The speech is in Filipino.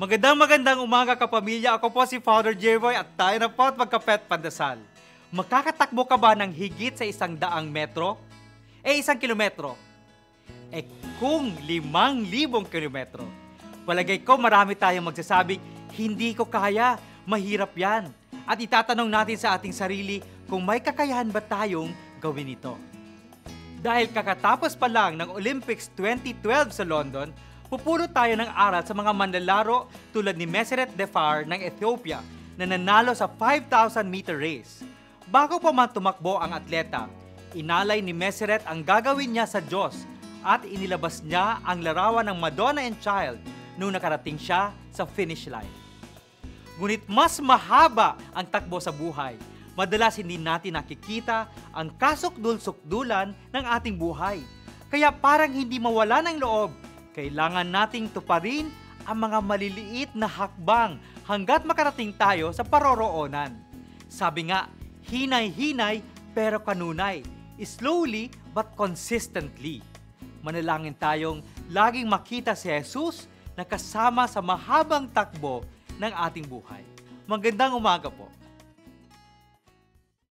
Magandang umaga kapamilya. Ako po si Father Jevoy at tayo na po at magkapet pandasal. Makakatakbo ka ba ng higit sa 100 metro? 1 kilometro? Kung 5,000 kilometro. Palagay ko marami tayong magsasabing, hindi ko kaya, mahirap yan. At itatanong natin sa ating sarili kung may kakayahan ba tayong gawin ito. Dahil kakatapos pa lang ng Olympics 2012 sa London, pupulot tayo ng aral sa mga manlalaro tulad ni Meseret Defar ng Ethiopia na nanalo sa 5,000 meter race. Bago pa man tumakbo ang atleta, inalay ni Meseret ang gagawin niya sa Diyos at inilabas niya ang larawan ng Madonna and Child nung nakarating siya sa finish line. Ngunit mas mahaba ang takbo sa buhay. Madalas hindi natin nakikita ang kasukdul-sukdulan ng ating buhay. Kaya parang hindi mawala ng loob, kailangan nating tuparin ang mga maliliit na hakbang hanggat makarating tayo sa paroroonan. Sabi nga, hinay-hinay pero kanunay. Slowly but consistently. Manalangin tayong laging makita si Jesus na kasama sa mahabang takbo ng ating buhay. Magandang umaga po.